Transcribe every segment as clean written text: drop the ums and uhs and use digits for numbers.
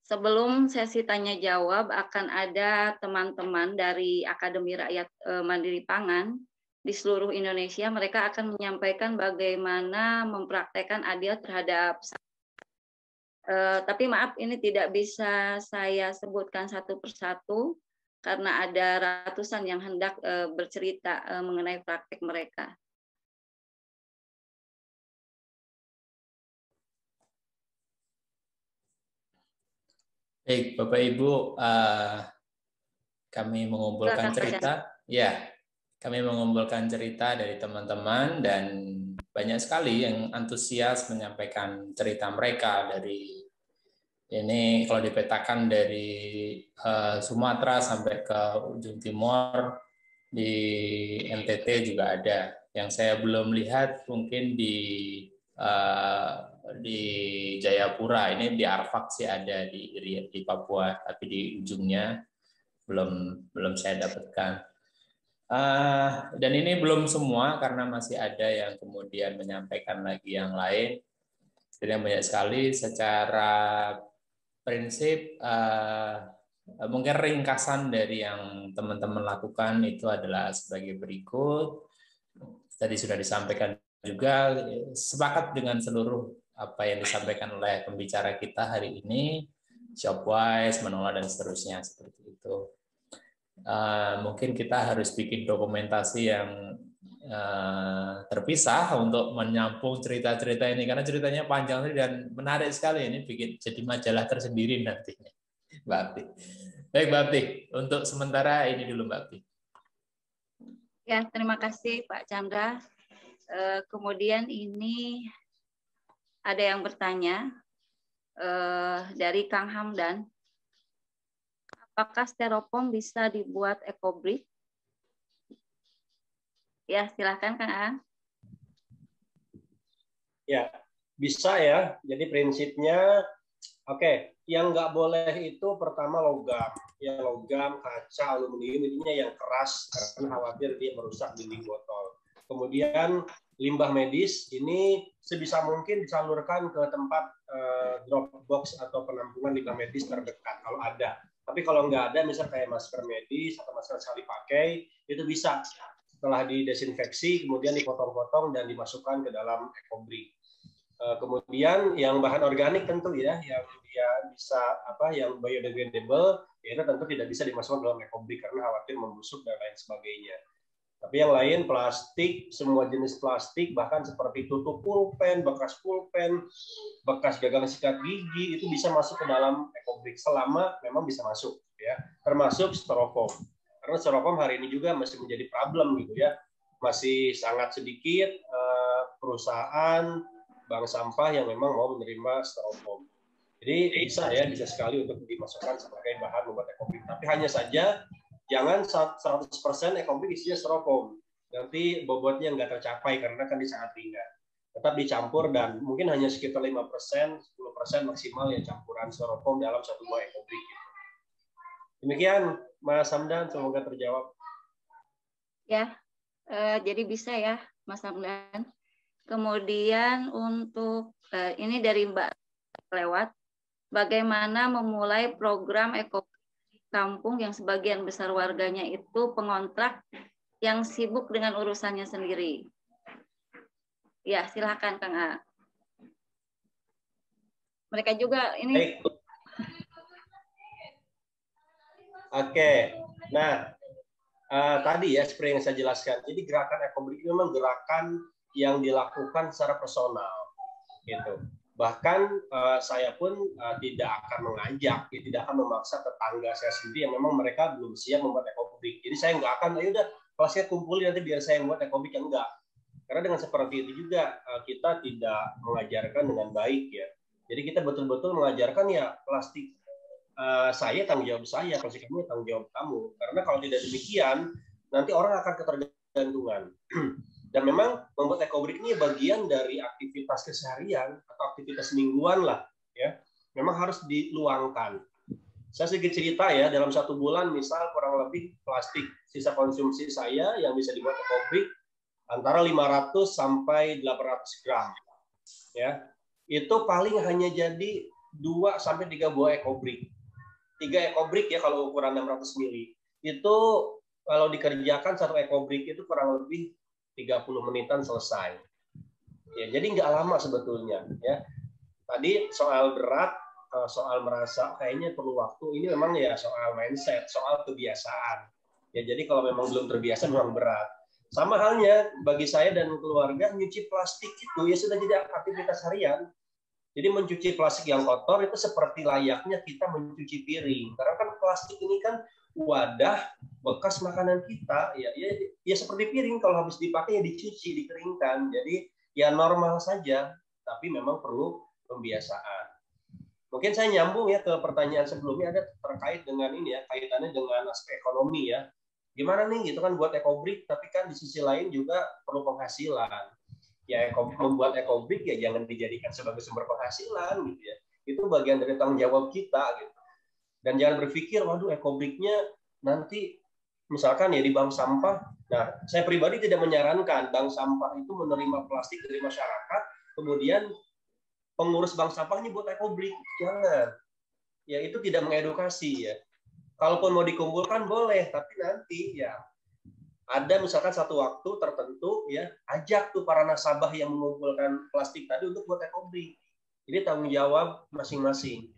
Sebelum sesi tanya jawab akan ada teman-teman dari Akademi Rakyat Mandiri Pangan di seluruh Indonesia. Mereka akan menyampaikan bagaimana mempraktekkan adil terhadap tapi maaf ini tidak bisa saya sebutkan satu persatu karena ada ratusan yang hendak bercerita mengenai praktek mereka. Baik, Bapak Ibu, kami mengumpulkan cerita. Ya, kami mengumpulkan cerita dari teman-teman dan banyak sekali yang antusias menyampaikan cerita mereka dari ini kalau dipetakan dari Sumatera sampai ke ujung timur di NTT juga ada. Yang saya belum lihat mungkin di Jayapura, ini di Arfak sih ada di Papua, tapi di ujungnya belum saya dapatkan. Dan ini belum semua karena masih ada yang kemudian menyampaikan lagi yang lain. Jadi yang banyak sekali. Secara prinsip mungkin ringkasan dari yang teman-teman lakukan itu adalah sebagai berikut. Tadi sudah disampaikan juga, sepakat dengan seluruh apa yang disampaikan oleh pembicara kita hari ini, Shopwise, menolak dan seterusnya seperti itu. Mungkin kita harus bikin dokumentasi yang terpisah untuk menyampung cerita-cerita ini karena ceritanya panjang dan menarik sekali. Ini bikin jadi majalah tersendiri nantinya, Mbak Abdi. Baik, Mbak Abdi, untuk sementara ini dulu, Mbak Abdi. Ya, terima kasih Pak Chandra. Kemudian ini ada yang bertanya dari Kang Hamdan. Apakah styrofoam bisa dibuat eco-brick? Ya, silakan Kang Aan. Ya, bisa ya. Jadi prinsipnya, oke, yang nggak boleh itu pertama logam. Ya, logam, kaca, aluminium, intinya yang keras karena khawatir dia merusak dinding botol. Kemudian limbah medis ini sebisa mungkin disalurkan ke tempat drop box atau penampungan limbah medis terdekat kalau ada. Tapi kalau nggak ada, misalnya kayak masker medis atau masker sekali pakai, itu bisa setelah didesinfeksi, kemudian dipotong-potong dan dimasukkan ke dalam eco-brick. Kemudian yang bahan organik tentu ya, yang dia bisa yang biodegradable, ya itu tentu tidak bisa dimasukkan dalam eco-brick karena khawatir membusuk dan lain sebagainya. Tapi yang lain plastik, semua jenis plastik, bahkan seperti tutup pulpen, bekas gagang sikat gigi, itu bisa masuk ke dalam eco-brick selama memang bisa masuk, ya. Termasuk styrofoam. Karena styrofoam hari ini juga masih menjadi problem gitu ya, masih sangat sedikit perusahaan bank sampah yang memang mau menerima styrofoam. Jadi bisa sekali untuk dimasukkan sebagai bahan membuat eco-brick. Tapi hanya saja jangan 100% eco-brick isinya styrofoam. Nanti bobotnya nggak tercapai karena kan dia sangat ringan. Tetap dicampur dan mungkin hanya sekitar 5%, 10% maksimal yang campuran styrofoam dalam satu buah eco-brick. Demikian Mas Hamdan, semoga terjawab. Ya, jadi bisa ya Mas Hamdan. Kemudian untuk ini dari Mbak lewat, bagaimana memulai program eco kampung yang sebagian besar warganya itu pengontrak yang sibuk dengan urusannya sendiri. Ya, silakan Kang A. Mereka juga ini. Baik. Oke, nah tadi ya seperti yang saya jelaskan. Jadi gerakan eco-brick itu memang gerakan yang dilakukan secara personal, gitu. Bahkan saya pun tidak akan mengajak, tidak akan memaksa tetangga saya sendiri yang memang mereka belum siap membuat eco-brick. Jadi saya nggak akan, ayo udah kelasnya kumpulin nanti biar saya yang buat eco-brick, yang enggak. Karena dengan seperti itu juga kita tidak mengajarkan dengan baik ya. Jadi kita betul-betul mengajarkan ya plastik saya tanggung jawab saya, plastik kamu tanggung jawab kamu. Karena kalau tidak demikian nanti orang akan ketergantungan. Dan memang membuat eco-brick ini bagian dari aktivitas keseharian atau aktivitas mingguan lah, ya. Memang harus diluangkan. Saya sedikit cerita ya, dalam satu bulan misal kurang lebih plastik sisa konsumsi saya yang bisa dibuat eco-brick antara 500 sampai 800 gram, ya. Itu paling hanya jadi 2 sampai 3 buah ekobrik. 3 ekobrik ya kalau ukuran 600 mili. Itu kalau dikerjakan satu ekobrik itu kurang lebih 30 menitan selesai. Ya, jadi nggak lama sebetulnya ya. Tadi soal berat, soal merasa kayaknya perlu waktu, ini memang ya soal mindset, soal kebiasaan. Ya, jadi kalau memang belum terbiasa memang berat. Sama halnya bagi saya dan keluarga, nyuci plastik itu ya sudah jadi aktivitas harian. Jadi mencuci plastik yang kotor itu seperti layaknya kita mencuci piring. Karena kan plastik ini kan wadah bekas makanan kita, ya seperti piring kalau habis dipakai ya dicuci, dikeringkan. Jadi ya normal saja, tapi memang perlu pembiasaan. Mungkin saya nyambung ya ke pertanyaan sebelumnya, ada terkait dengan ini ya, kaitannya dengan aspek ekonomi ya. Gimana nih gitu kan buat ekobrik, tapi kan di sisi lain juga perlu penghasilan. Ya membuat ekobrik ya jangan dijadikan sebagai sumber penghasilan gitu ya. Itu bagian dari tanggung jawab kita gitu. Dan jangan berpikir waduh ekobriknya nanti misalkan ya di bank sampah. Nah, saya pribadi tidak menyarankan bank sampah itu menerima plastik dari masyarakat, kemudian pengurus bank sampahnya buat ekobrik. Jangan. Ya itu tidak mengedukasi ya. Kalaupun mau dikumpulkan boleh, tapi nanti ya ada misalkan satu waktu tertentu ya ajak tuh para nasabah yang mengumpulkan plastik tadi untuk buat ekobrik. Jadi tanggung jawab masing-masing.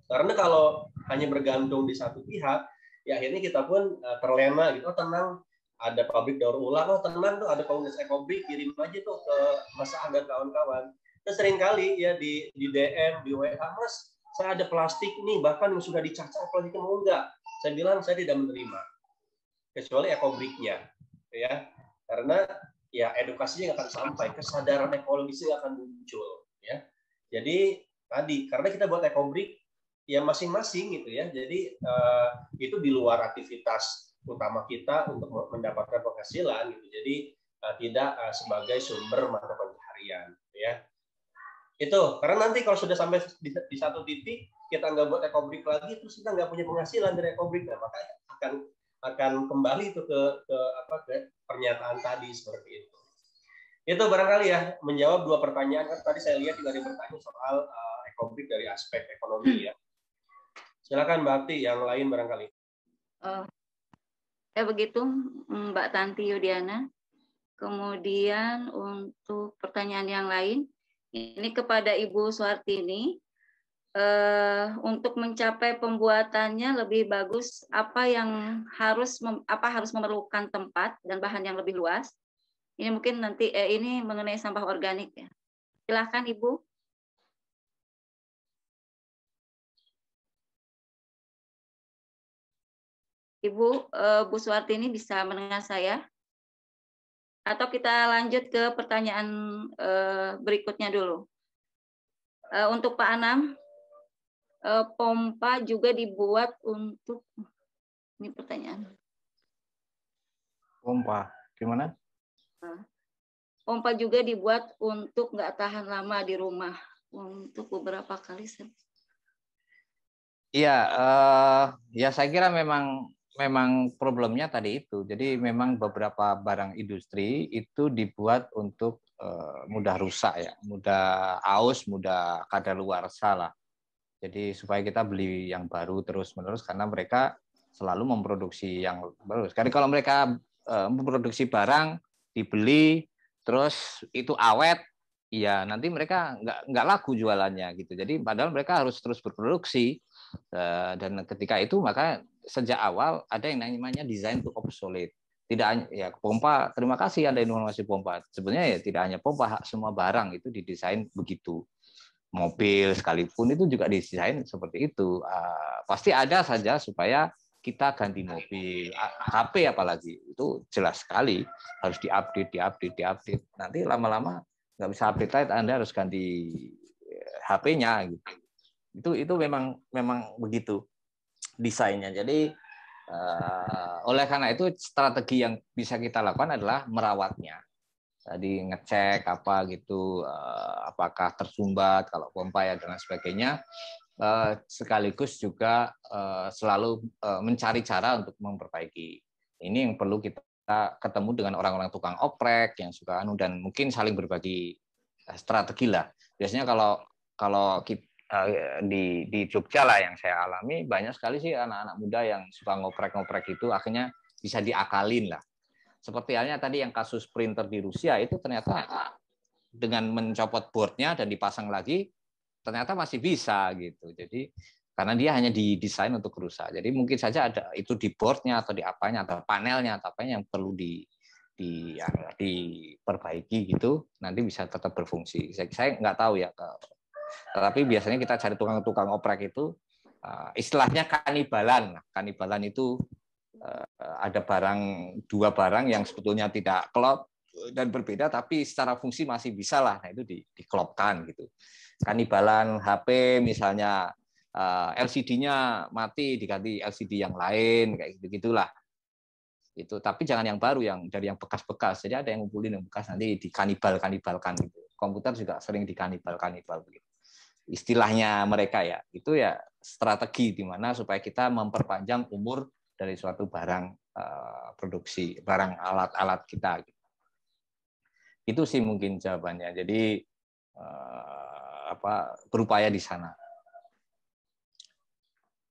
Karena kalau hanya bergantung di satu pihak, ya akhirnya kita pun terlena gitu. Oh tenang, ada pabrik daur ulang. Oh tenang tuh ada komunitas ekobrik, kirim aja tuh ke Mas Aga kawan-kawan. Terus sering kali ya di DM, di WA, Mas, saya ada plastik nih, bahkan yang sudah dicacah plastiknya mau enggak? Saya bilang saya tidak menerima. Kecuali ekobriknya ya, karena ya edukasinya akan sampai, kesadaran ekologisnya akan muncul ya. Jadi tadi karena kita buat ekobrik ya masing-masing gitu ya, jadi itu di luar aktivitas utama kita untuk mendapatkan penghasilan gitu, jadi tidak sebagai sumber mata pencaharian ya. Itu karena nanti kalau sudah sampai di satu titik kita nggak buat ekobrik lagi, terus kita nggak punya penghasilan dari ekobrik, nah maka akan kembali itu ke pernyataan tadi seperti itu. Itu barangkali ya menjawab 2 pertanyaan. Kan tadi saya lihat juga ada bertanya soal ekobrik dari aspek ekonomi ya. Silakan Mbak Akti, yang lain barangkali. Ya begitu Mbak Tanti Yudiana. Kemudian untuk pertanyaan yang lain, ini kepada Ibu Suartini. Untuk mencapai pembuatannya lebih bagus apa yang harus memerlukan tempat dan bahan yang lebih luas. Ini mungkin nanti ini mengenai sampah organik ya. Silahkan Ibu. Ibu Bu Suartini bisa mendengar saya? Atau kita lanjut ke pertanyaan berikutnya dulu. Untuk Pak Anam, pompa juga dibuat untuk, ini pertanyaan. Pompa, gimana? Pompa juga dibuat untuk nggak tahan lama di rumah, untuk beberapa kali. Iya, ya saya kira memang problemnya tadi itu. Jadi memang beberapa barang industri itu dibuat untuk mudah rusak ya, mudah aus, mudah kadaluarsa lah. Jadi supaya kita beli yang baru terus-menerus karena mereka selalu memproduksi yang baru. Sekali kalau mereka memproduksi barang dibeli terus itu awet, ya nanti mereka nggak laku jualannya gitu. Jadi padahal mereka harus terus berproduksi dan ketika itu maka sejak awal ada yang namanya desain to obsolete. Tidak ya pompa, terima kasih ada informasi pompa. Sebenarnya ya tidak hanya pompa, semua barang itu didesain begitu. Mobil sekalipun itu juga didesain seperti itu. Pasti ada saja supaya kita ganti mobil, HP apalagi itu jelas sekali harus diupdate. Nanti lama-lama nggak bisa update lagi, Anda harus ganti HP-nya gitu. Itu memang begitu desainnya. Jadi oleh karena itu strategi yang bisa kita lakukan adalah merawatnya. Tadi ngecek apa gitu, apakah tersumbat kalau pompa ya dan sebagainya, sekaligus juga selalu mencari cara untuk memperbaiki. Ini yang perlu kita ketemu dengan orang-orang tukang oprek yang suka dan mungkin saling berbagi strategi lah. Biasanya kalau di Jogja lah yang saya alami, banyak sekali sih anak-anak muda yang suka ngoprek-ngoprek itu akhirnya bisa diakalin lah. Seperti halnya tadi yang kasus printer di Rusia itu ternyata dengan mencopot boardnya dan dipasang lagi ternyata masih bisa gitu. Jadi karena dia hanya didesain untuk rusak. Jadi mungkin saja ada itu di boardnya atau di apanya atau panelnya atau apanya yang perlu diperbaiki gitu, nanti bisa tetap berfungsi. Saya nggak tahu ya. Tetapi biasanya kita cari tukang-tukang oprek itu istilahnya kanibalan. Kanibalan itu ada dua barang yang sebetulnya tidak klop dan berbeda, tapi secara fungsi masih bisa lah. Nah itu diklopkan gitu. Kanibalan HP misalnya LCD-nya mati diganti LCD yang lain kayak gitu-gitulah. Itu tapi jangan yang baru, yang dari yang bekas-bekas. Jadi ada yang ngumpulin yang bekas nanti dikanibal-kanibalkan gitu. Komputer juga sering dikanibal-kanibal begitu. Istilahnya mereka ya, itu ya strategi di mana supaya kita memperpanjang umur dari suatu barang produksi, barang alat-alat kita. Itu sih mungkin jawabannya. Jadi berupaya di sana.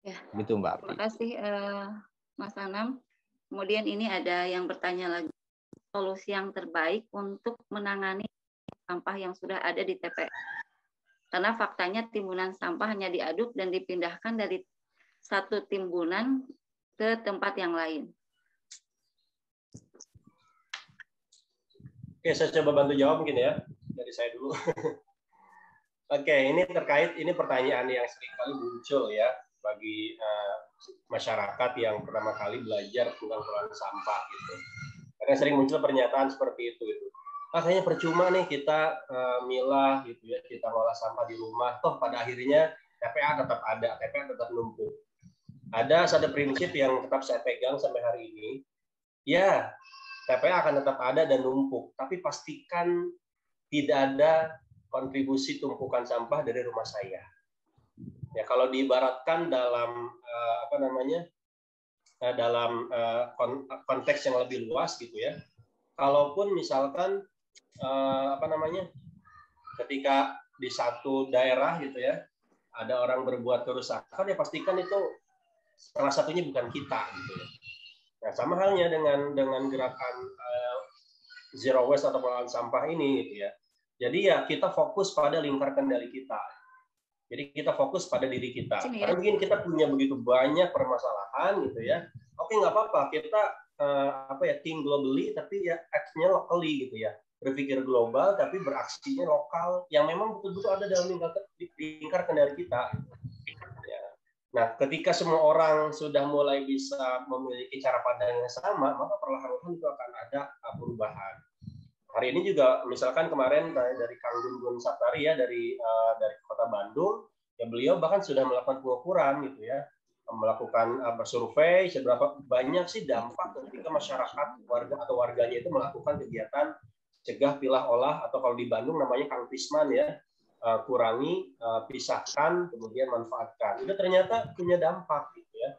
Ya. Gitu Mbak. Terima kasih Mas Anam. Kemudian ini ada yang bertanya lagi, solusi yang terbaik untuk menangani sampah yang sudah ada di TPA. Karena faktanya timbunan sampah hanya diaduk dan dipindahkan dari satu timbunan ke tempat yang lain. Oke, saya coba bantu jawab mungkin ya, dari saya dulu. Oke, ini pertanyaan yang sering kali muncul ya bagi masyarakat yang pertama kali belajar tentang pengelolaan sampah gitu. Karena sering muncul pernyataan seperti itu. Kayaknya percuma nih kita milah gitu ya, kita ngolah sampah di rumah, toh pada akhirnya TPA tetap ada, TPA tetap numpuk. Ada satu prinsip yang tetap saya pegang sampai hari ini, ya TPA akan tetap ada dan numpuk, tapi pastikan tidak ada kontribusi tumpukan sampah dari rumah saya. Ya kalau diibaratkan dalam dalam konteks yang lebih luas gitu ya, kalaupun misalkan ketika di satu daerah gitu ya ada orang berbuat kerusakan, ya pastikan itu salah satunya bukan kita gitu ya. Nah sama halnya dengan gerakan zero waste atau pengelolaan sampah ini gitu ya. Jadi ya kita fokus pada lingkar kendali kita. Jadi kita fokus pada diri kita. Karena mungkin kita punya begitu banyak permasalahan gitu ya. Oke nggak apa-apa, kita think globally tapi ya act-nya locally gitu ya. Berpikir global tapi beraksinya lokal yang memang betul-betul ada dalam lingkar kendali kita. Ya. Nah, ketika semua orang sudah mulai bisa memiliki cara pandang yang sama, maka perlahan-lahan itu akan ada perubahan. Hari ini juga misalkan kemarin dari Kang Gun Saptari ya dari Kota Bandung, ya beliau bahkan sudah melakukan pengukuran gitu ya. Melakukan survei seberapa banyak sih dampak ketika masyarakat warganya itu melakukan kegiatan cegah, pilah, olah, atau kalau di Bandung namanya Kang Pisman ya, kurangi, pisahkan, kemudian manfaatkan. Itu ternyata punya dampak gitu ya.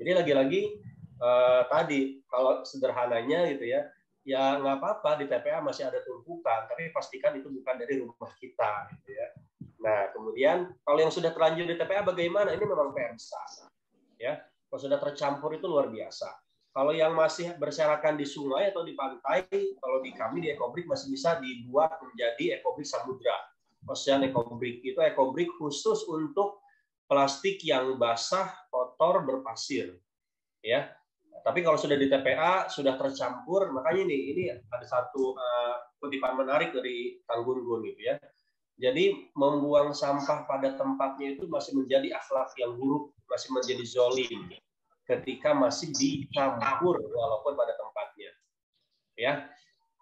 Jadi lagi-lagi tadi kalau sederhananya gitu ya, ya nggak apa-apa di TPA masih ada tumpukan, tapi pastikan itu bukan dari rumah kita gitu ya. Nah kemudian kalau yang sudah terlanjur di TPA bagaimana? Ini memang PR besar. Ya, kalau sudah tercampur itu luar biasa. Kalau yang masih berserakan di sungai atau di pantai, kalau di kami di Ecobrik masih bisa dibuat menjadi Ecobrik Samudra. Ocean Ecobrik itu Ecobrik khusus untuk plastik yang basah, kotor, berpasir. Ya, tapi kalau sudah di TPA sudah tercampur, makanya ini ada satu kutipan menarik dari Kang Gun gitu ya. Jadi membuang sampah pada tempatnya itu masih menjadi akhlak yang buruk, masih menjadi zolim ketika masih dicampur walaupun pada tempatnya. Ya.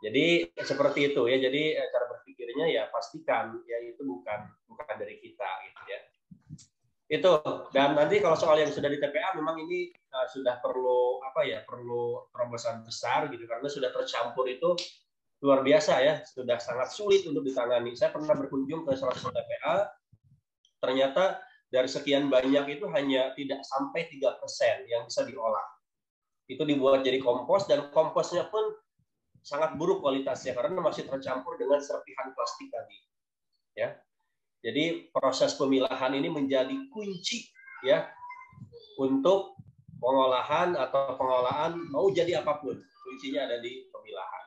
Jadi seperti itu ya. Jadi cara berpikirnya ya pastikan ya itu bukan dari kita gitu ya. Itu. Dan nanti kalau soal yang sudah di TPA memang ini sudah perlu perlu terobosan besar gitu karena sudah tercampur itu luar biasa ya, sudah sangat sulit untuk ditangani. Saya pernah berkunjung ke salah satu TPA, ternyata dari sekian banyak itu hanya tidak sampai 3% yang bisa diolah. Itu dibuat jadi kompos dan komposnya pun sangat buruk kualitasnya karena masih tercampur dengan serpihan plastik tadi. Ya. Jadi proses pemilahan ini menjadi kunci ya untuk pengolahan atau pengolahan mau jadi apapun. Kuncinya ada di pemilahan.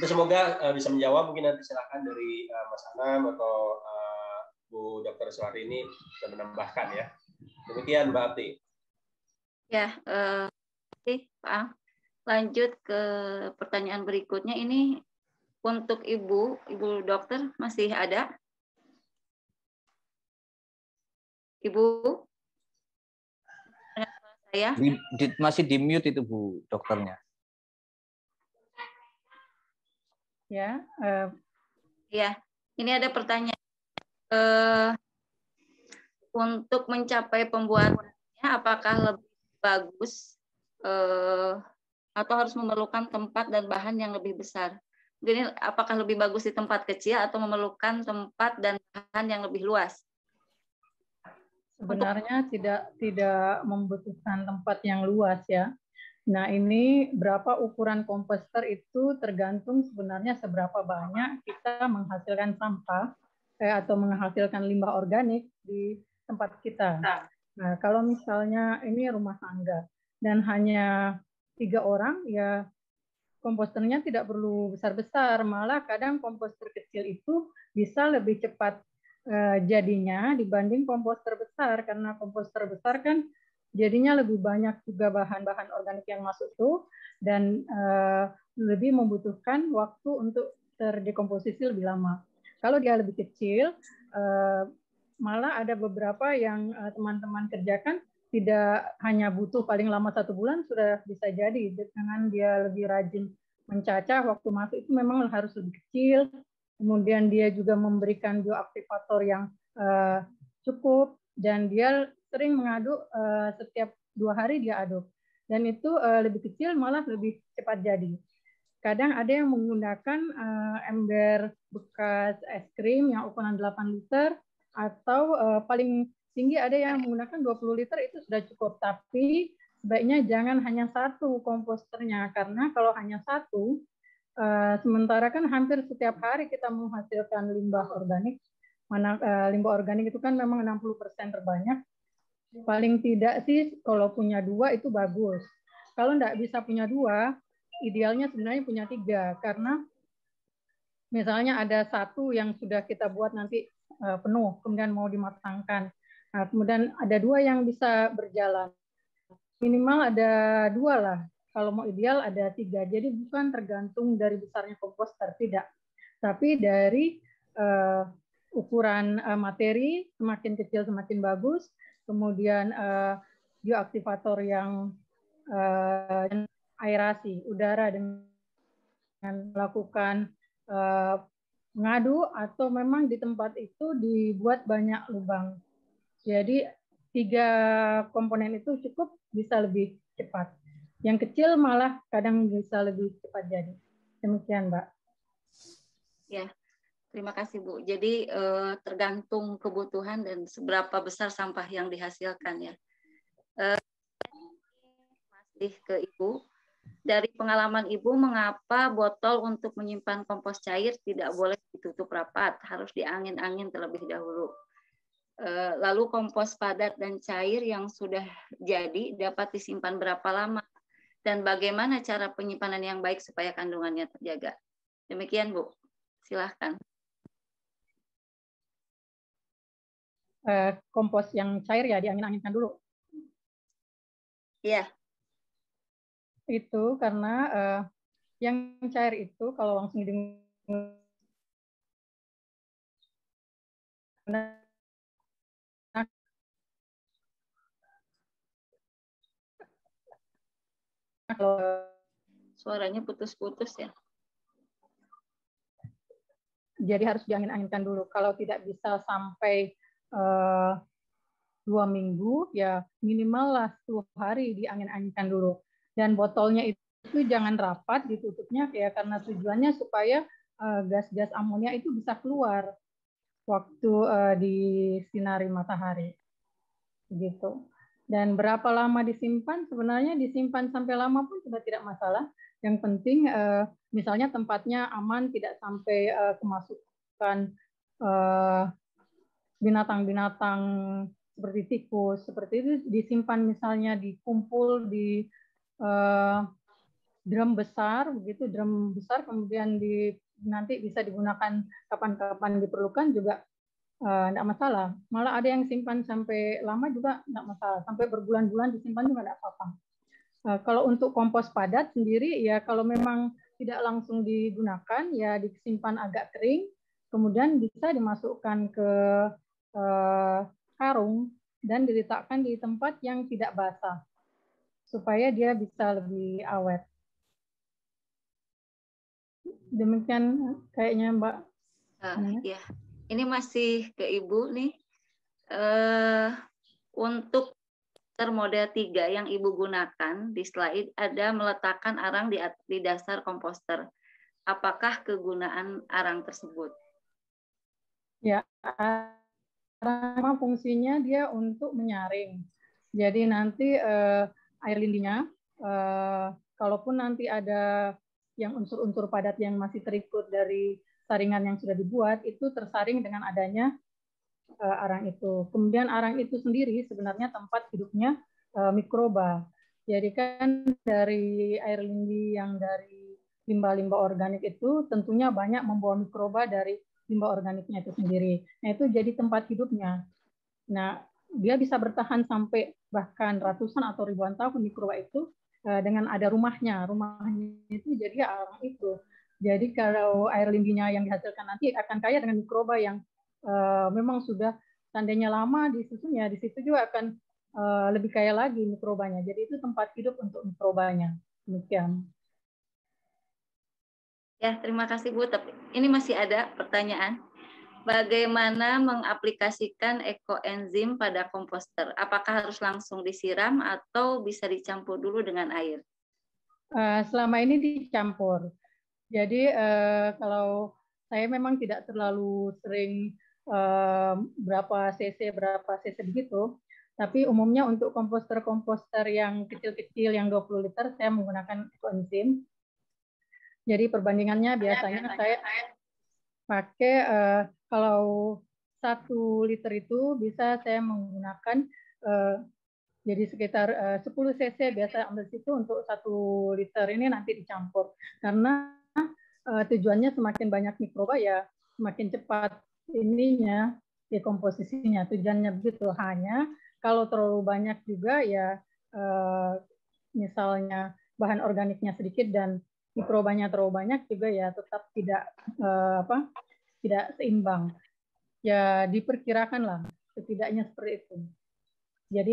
Itu semoga bisa menjawab. Mungkin nanti silakan dari Mas Anam atau Bu Dr. Suharini bisa menambahkan ya. Demikian Mbak Abdi. Ya, Pak. Lanjut ke pertanyaan berikutnya. Ini untuk Ibu dokter masih ada? Ibu? Saya? Masih di mute itu Bu dokternya. Ya, ya. Ini ada pertanyaan. Untuk mencapai pembuatannya, apakah lebih bagus atau harus memerlukan tempat dan bahan yang lebih besar? Jadi, apakah lebih bagus di tempat kecil atau memerlukan tempat dan bahan yang lebih luas? Sebenarnya tidak membutuhkan tempat yang luas ya. Nah, ini berapa ukuran komposter itu tergantung sebenarnya seberapa banyak kita menghasilkan sampah atau menghasilkan limbah organik di tempat kita. Nah, kalau misalnya ini rumah tangga dan hanya 3 orang, ya komposternya tidak perlu besar-besar, malah kadang komposter kecil itu bisa lebih cepat jadinya dibanding komposter besar, karena komposter besar kan jadinya lebih banyak juga bahan-bahan organik yang masuk tuh dan lebih membutuhkan waktu untuk terdekomposisi lebih lama. Kalau dia lebih kecil, malah ada beberapa yang teman-teman kerjakan tidak hanya butuh paling lama 1 bulan sudah bisa jadi, dengan dia lebih rajin mencacah, waktu masuk itu memang harus lebih kecil, kemudian dia juga memberikan bioaktivator yang cukup, dan dia sering mengaduk setiap 2 hari dia aduk, dan itu lebih kecil malah lebih cepat jadi. Kadang ada yang menggunakan ember bekas es krim yang ukuran 8 liter, atau paling tinggi ada yang menggunakan 20 liter, itu sudah cukup. Tapi sebaiknya jangan hanya 1 komposternya, karena kalau hanya 1, sementara kan hampir setiap hari kita menghasilkan limbah organik. Mana limbah organik itu kan memang 60% terbanyak. Paling tidak sih kalau punya 2 itu bagus. Kalau nggak bisa punya 2, idealnya sebenarnya punya 3, karena misalnya ada 1 yang sudah kita buat nanti penuh, kemudian mau dimatangkan. Nah, kemudian ada 2 yang bisa berjalan. Minimal ada 2 lah. Kalau mau ideal ada 3. Jadi bukan tergantung dari besarnya komposter, tidak. Tapi dari ukuran materi, semakin kecil semakin bagus. Kemudian bioaktivator yang aerasi udara dengan melakukan mengadu, atau memang di tempat itu dibuat banyak lubang. Jadi 3 komponen itu cukup, bisa lebih cepat. Yang kecil malah kadang bisa lebih cepat jadi. Demikian, Mbak. Ya, terima kasih Bu. Jadi tergantung kebutuhan dan seberapa besar sampah yang dihasilkan ya. Masih ke Ibu. Dari pengalaman Ibu, mengapa botol untuk menyimpan kompos cair tidak boleh ditutup rapat, harus diangin-angin terlebih dahulu? Lalu kompos padat dan cair yang sudah jadi dapat disimpan berapa lama? Dan bagaimana cara penyimpanan yang baik supaya kandungannya terjaga? Demikian Bu, silahkan. Kompos yang cair ya diangin-anginkan dulu. Iya. Itu karena yang cair itu kalau langsung Suaranya putus-putus ya. Jadi harus diangin-anginkan dulu. Kalau tidak bisa sampai 2 minggu, ya minimal lah 10 hari diangin-anginkan dulu. Dan botolnya itu jangan rapat ditutupnya, ya, karena tujuannya supaya gas-gas amonia itu bisa keluar waktu disinari matahari. Gitu. Dan berapa lama disimpan? Sebenarnya disimpan sampai lama pun sudah tidak masalah. Yang penting misalnya tempatnya aman, tidak sampai kemasukan binatang-binatang seperti tikus, seperti itu disimpan misalnya dikumpul di drum besar, begitu drum besar kemudian nanti bisa digunakan kapan-kapan diperlukan juga enggak masalah. Malah ada yang simpan sampai lama juga enggak masalah, sampai berbulan-bulan disimpan juga enggak apa-apa. Kalau untuk kompos padat sendiri ya kalau memang tidak langsung digunakan ya disimpan agak kering, kemudian bisa dimasukkan ke karung dan diletakkan di tempat yang tidak basah supaya dia bisa lebih awet. Demikian kayaknya Mbak. Ya, ini masih ke Ibu nih. Untuk model 3 yang Ibu gunakan di slide ada meletakkan arang di dasar komposter. Apakah kegunaan arang tersebut? Ya, arang fungsinya dia untuk menyaring. Jadi nanti air lindinya, kalaupun nanti ada yang unsur-unsur padat yang masih terikut dari saringan yang sudah dibuat, itu tersaring dengan adanya arang itu. Kemudian arang itu sendiri sebenarnya tempat hidupnya mikroba. Jadi kan dari air lindi yang dari limbah-limbah organik itu tentunya banyak membawa mikroba dari limbah organiknya itu sendiri. Nah, itu jadi tempat hidupnya. Nah, dia bisa bertahan sampai bahkan ratusan atau ribuan tahun mikroba itu dengan ada rumahnya. Rumahnya itu jadi arang itu. Jadi kalau air lindinya yang dihasilkan nanti akan kaya dengan mikroba yang memang sudah tandanya lama di susunya. Di situ juga akan lebih kaya lagi mikrobanya. Jadi itu tempat hidup untuk mikrobanya. Demikian. Ya, terima kasih Bu. Tapi ini masih ada pertanyaan. Bagaimana mengaplikasikan ekoenzim pada komposter? Apakah harus langsung disiram atau bisa dicampur dulu dengan air? Selama ini dicampur. Jadi kalau saya memang tidak terlalu sering berapa cc begitu, tapi umumnya untuk komposter yang kecil-kecil yang 20 liter saya menggunakan ekoenzim. Jadi perbandingannya biasanya saya pakai kalau 1 liter itu bisa saya menggunakan jadi sekitar 10 cc biasa ambil situ untuk 1 liter ini nanti dicampur. Karena tujuannya semakin banyak mikroba ya semakin cepat ininya dekomposisinya. Tujuannya begitu. Hanya kalau terlalu banyak juga ya misalnya bahan organiknya sedikit dan mikrobanya terlalu banyak juga ya tetap tidak seimbang. Ya diperkirakan lah setidaknya seperti itu. Jadi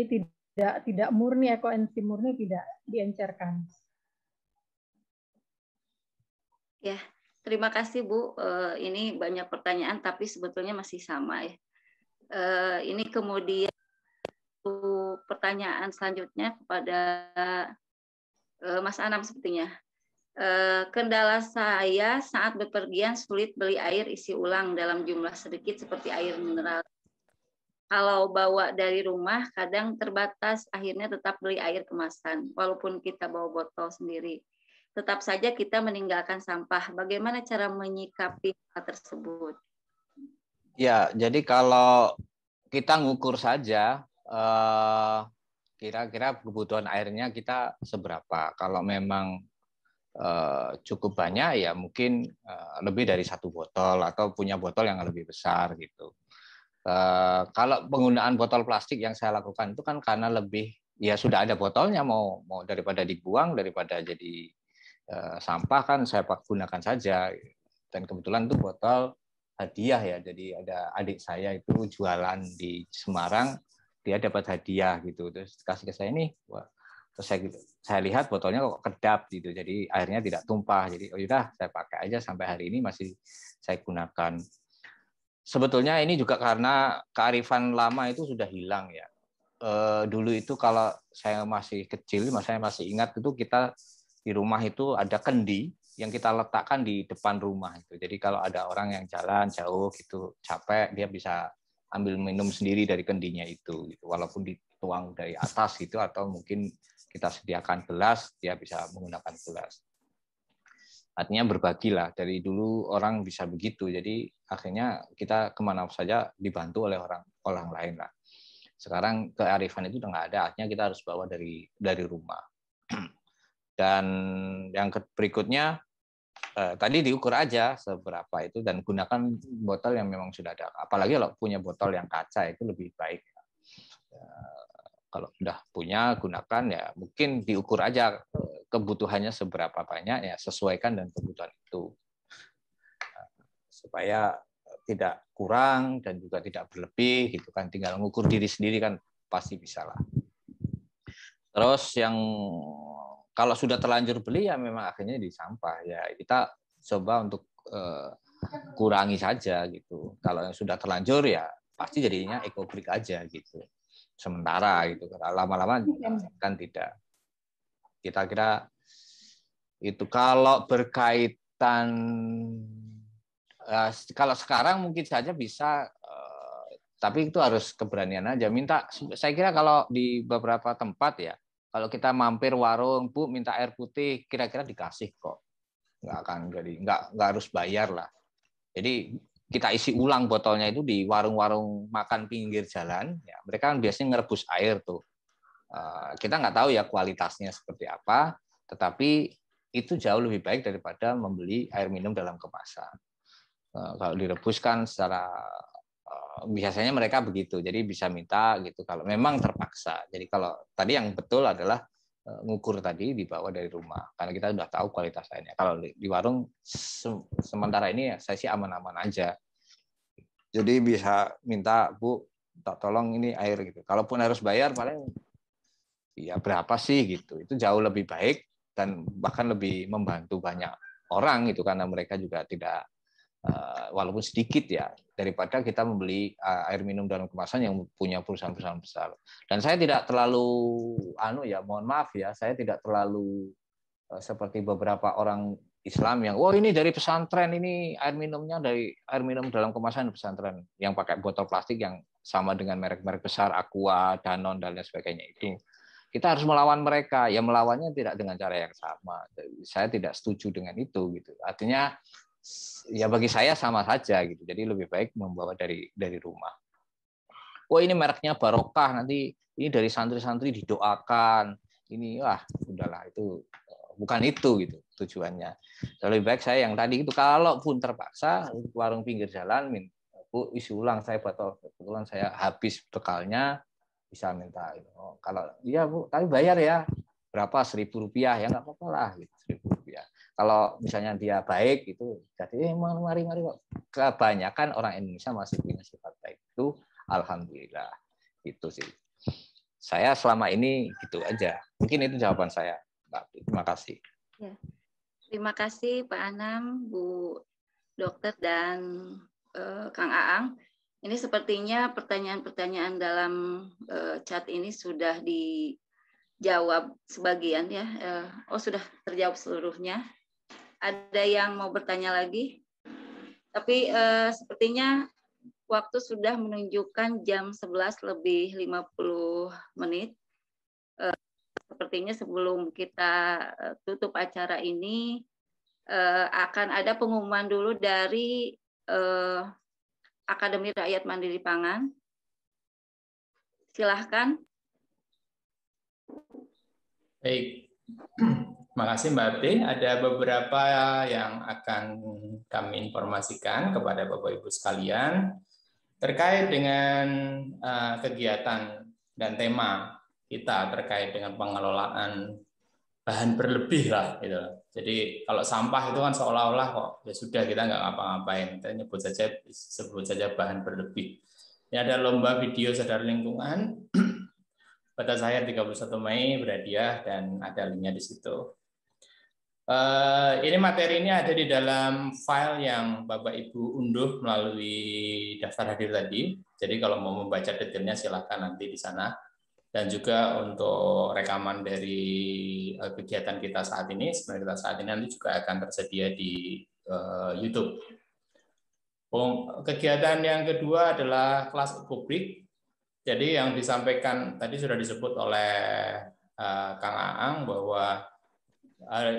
tidak murni ekoenzim murni tidak diencerkan. Ya, terima kasih Bu. Ini banyak pertanyaan tapi sebetulnya masih sama ya. Ini kemudian pertanyaan selanjutnya kepada Mas Anam sepertinya. Kendala saya saat bepergian sulit beli air isi ulang dalam jumlah sedikit seperti air mineral. Kalau bawa dari rumah kadang terbatas, akhirnya tetap beli air kemasan walaupun kita bawa botol sendiri. Tetap saja kita meninggalkan sampah. Bagaimana cara menyikapi hal tersebut? Ya, jadi kalau kita ngukur saja kira-kira kebutuhan airnya kita seberapa. Kalau memang cukup banyak ya mungkin lebih dari 1 botol atau punya botol yang lebih besar gitu. Kalau penggunaan botol plastik yang saya lakukan itu kan karena lebih ya sudah ada botolnya mau daripada dibuang daripada jadi sampah kan saya gunakan saja. Dan kebetulan itu botol hadiah ya, jadi ada adik saya itu jualan di Semarang, dia dapat hadiah gitu, terus kasih ke saya nih. Terus saya lihat botolnya kok kedap gitu, jadi airnya tidak tumpah. Jadi oh yaudah saya pakai aja sampai hari ini masih saya gunakan. Sebetulnya ini juga karena kearifan lama itu sudah hilang ya. Dulu itu kalau saya masih kecil, saya masih ingat itu kita di rumah itu ada kendi yang kita letakkan di depan rumah itu. Jadi kalau ada orang yang jalan jauh gitu capek, dia bisa ambil minum sendiri dari kendinya itu gitu. Walaupun dituang dari atas gitu atau mungkin kita sediakan gelas, dia bisa menggunakan gelas. Artinya berbagilah. Dari dulu orang bisa begitu, jadi akhirnya kita kemana saja dibantu oleh orang lain lah. Sekarang kearifan itu udah nggak ada, artinya kita harus bawa dari rumah. Dan yang berikutnya tadi diukur aja seberapa itu dan gunakan botol yang memang sudah ada. Apalagi kalau punya botol yang kaca itu lebih baik. Kalau sudah punya, gunakan ya mungkin diukur aja kebutuhannya seberapa banyak, ya sesuaikan dengan kebutuhan itu. Supaya tidak kurang dan juga tidak berlebih gitu kan. Tinggal ngukur diri sendiri kan pasti bisa lah. Terus yang kalau sudah terlanjur beli ya memang akhirnya di sampah, ya kita coba untuk kurangi saja gitu. Kalau yang sudah terlanjur ya pasti jadinya ekobrik aja gitu. Sementara gitu. Lama-lama kan tidak. Kita kira itu kalau berkaitan kalau sekarang mungkin saja bisa, tapi itu harus keberanian aja. Minta, saya kira kalau di beberapa tempat ya, kalau kita mampir warung, Bu minta air putih, kira-kira dikasih kok. Nggak akan jadi, nggak harus bayar lah. Jadi kita isi ulang botolnya itu di warung-warung makan pinggir jalan, ya mereka kan biasanya ngerebus air tuh. Kita nggak tahu ya kualitasnya seperti apa, tetapi itu jauh lebih baik daripada membeli air minum dalam kemasan. Kalau direbuskan secara biasanya mereka begitu, jadi bisa minta gitu kalau memang terpaksa. Jadi kalau tadi yang betul adalah ngukur tadi dibawa dari rumah karena kita sudah tahu kualitas airnya. Kalau di warung sementara ini ya saya sih aman-aman aja. Jadi bisa minta, Bu tolong ini air gitu. Kalaupun harus bayar paling ya berapa sih gitu. Itu jauh lebih baik dan bahkan lebih membantu banyak orang itu karena mereka juga tidak walaupun sedikit ya, daripada kita membeli air minum dalam kemasan yang punya perusahaan-perusahaan besar. Dan saya tidak terlalu mohon maaf ya, saya tidak terlalu seperti beberapa orang Islam yang ini dari pesantren, ini air minumnya dari air minum dalam kemasan pesantren yang pakai botol plastik yang sama dengan merek-merek besar Aqua, Danone dan lain sebagainya itu. Kita harus melawan mereka, ya melawannya tidak dengan cara yang sama. Saya tidak setuju dengan itu gitu. Artinya ya bagi saya sama saja gitu. Jadi lebih baik membawa dari rumah. Ini mereknya barokah, nanti ini dari santri-santri didoakan. Ini udahlah itu bukan itu gitu tujuannya. Lebih baik saya yang tadi itu kalaupun terpaksa warung pinggir jalan, Bu isi ulang saya botol, kebetulan saya habis bekalnya, bisa minta kalau iya Bu tapi bayar ya berapa, Rp1.000 ya nggak apa-apa lah gitu, Rp1.000. Kalau misalnya dia baik itu jadi mari kebanyakan orang Indonesia masih punya sifat baik itu, alhamdulillah itu sih. Saya selama ini gitu aja. Mungkin itu jawaban saya. Terima kasih. Ya. Terima kasih Pak Anam, Bu Dokter dan Kang Aang. Ini sepertinya pertanyaan-pertanyaan dalam chat ini sudah dijawab sebagian ya. Sudah terjawab seluruhnya. Ada yang mau bertanya lagi? Tapi sepertinya waktu sudah menunjukkan jam 11:50. Sepertinya sebelum kita tutup acara ini, akan ada pengumuman dulu dari Akademi Rakyat Mandiri Pangan. Silahkan. Baik. Terima kasih Mbak Ati. Ada beberapa yang akan kami informasikan kepada Bapak Ibu sekalian terkait dengan kegiatan dan tema kita terkait dengan pengelolaan bahan berlebih lah gitu. Jadi kalau sampah itu kan seolah-olah kok ya sudah kita nggak ngapa-ngapain, kita sebut saja bahan berlebih. Ini ada lomba video sadar lingkungan. Batas akhir 31 Mei berhadiah dan ada linknya di situ. Ini materi ini ada di dalam file yang Bapak Ibu unduh melalui daftar hadir tadi. Jadi kalau mau membaca detailnya silahkan nanti di sana. Dan juga untuk rekaman dari kegiatan kita saat ini, sebenarnya kita saat ini nanti juga akan tersedia di YouTube. Kegiatan yang kedua adalah kelas publik. Jadi yang disampaikan tadi sudah disebut oleh Kang Aang bahwa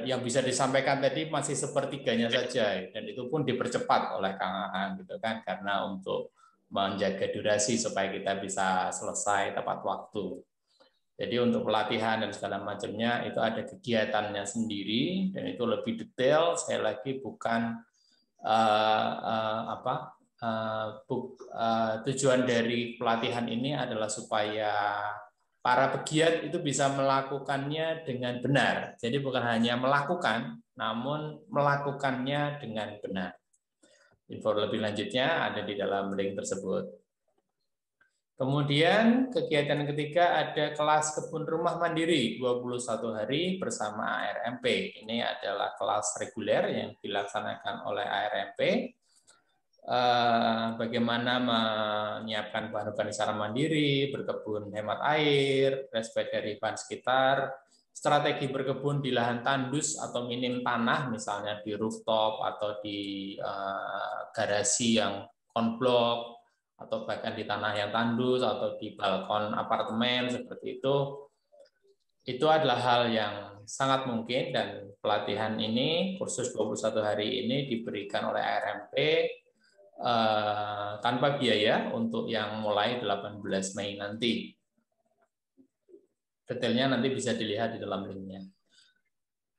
yang bisa disampaikan tadi masih sepertiganya saja, dan itu pun dipercepat oleh Kang Aan gitu kan, karena untuk menjaga durasi supaya kita bisa selesai tepat waktu. Jadi untuk pelatihan dan segala macamnya itu ada kegiatannya sendiri, dan itu lebih detail. Saya lagi bukan tujuan dari pelatihan ini adalah supaya para pegiat itu bisa melakukannya dengan benar. Jadi bukan hanya melakukan, namun melakukannya dengan benar. Info lebih lanjutnya ada di dalam link tersebut. Kemudian kegiatan ketiga ada kelas kebun rumah mandiri 21 hari bersama ARMP. Ini adalah kelas reguler yang dilaksanakan oleh ARMP. Bagaimana menyiapkan bahan organik secara mandiri, berkebun hemat air, respect dari bahan sekitar, strategi berkebun di lahan tandus atau minim tanah, misalnya di rooftop atau di garasi yang konblok, atau bahkan di tanah yang tandus atau di balkon apartemen seperti itu adalah hal yang sangat mungkin, dan pelatihan ini, kursus 21 hari ini diberikan oleh ARMP tanpa biaya untuk yang mulai 18 Mei nanti. Detailnya nanti bisa dilihat di dalam linknya.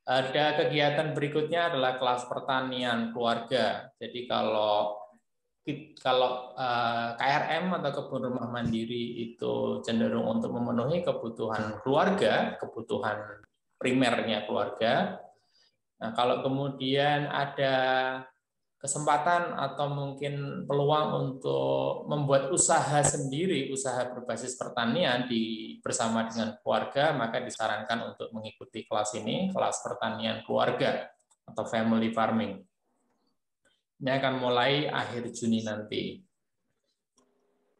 Ada kegiatan berikutnya adalah kelas pertanian keluarga. Jadi kalau KRM atau kebun rumah mandiri itu cenderung untuk memenuhi kebutuhan keluarga, kebutuhan primernya keluarga. Nah, kalau kemudian ada kesempatan atau mungkin peluang untuk membuat usaha sendiri, usaha berbasis pertanian bersama dengan keluarga, maka disarankan untuk mengikuti kelas ini, kelas pertanian keluarga atau family farming. Ini akan mulai akhir Juni nanti.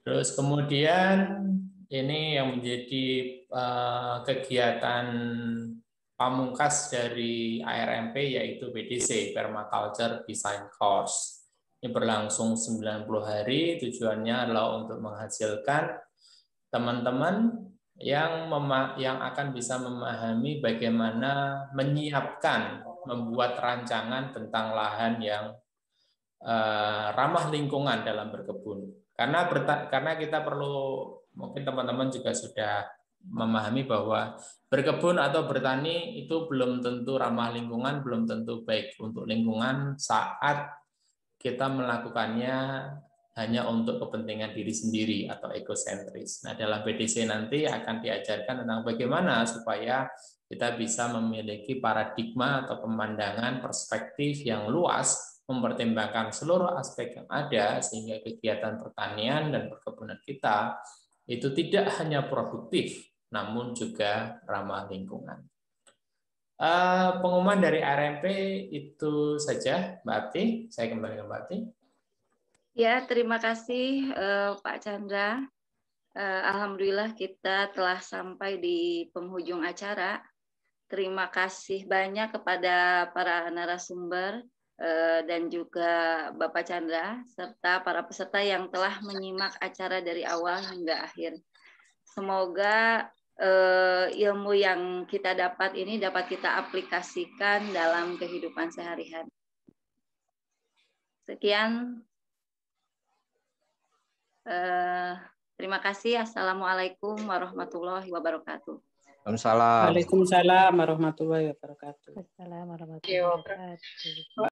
Terus kemudian ini yang menjadi kegiatan pamungkas dari ARMP yaitu PDC, Permaculture Design Course. Ini berlangsung 90 hari, tujuannya adalah untuk menghasilkan teman-teman yang akan bisa memahami bagaimana menyiapkan, membuat rancangan tentang lahan yang ramah lingkungan dalam berkebun. Karena kita perlu, mungkin teman-teman juga sudah memahami bahwa berkebun atau bertani itu belum tentu ramah lingkungan, belum tentu baik untuk lingkungan saat kita melakukannya hanya untuk kepentingan diri sendiri atau ekosentris. Nah, dalam BDC nanti akan diajarkan tentang bagaimana supaya kita bisa memiliki paradigma atau pemandangan perspektif yang luas, mempertimbangkan seluruh aspek yang ada sehingga kegiatan pertanian dan perkebunan kita itu tidak hanya produktif, namun juga ramah lingkungan. Pengumuman dari ARMP itu saja, Mbak Ati. Saya kembali ke Mbak Ati. Ya, terima kasih Pak Chandra. Alhamdulillah kita telah sampai di penghujung acara. Terima kasih banyak kepada para narasumber dan juga Bapak Chandra, serta para peserta yang telah menyimak acara dari awal hingga akhir. Semoga ilmu yang kita dapat ini dapat kita aplikasikan dalam kehidupan sehari-hari. Sekian. Terima kasih. Assalamualaikum warahmatullahi wabarakatuh. Waalaikumsalam. Waalaikumsalam warahmatullahi wabarakatuh. Assalamualaikum warahmatullahi wabarakatuh.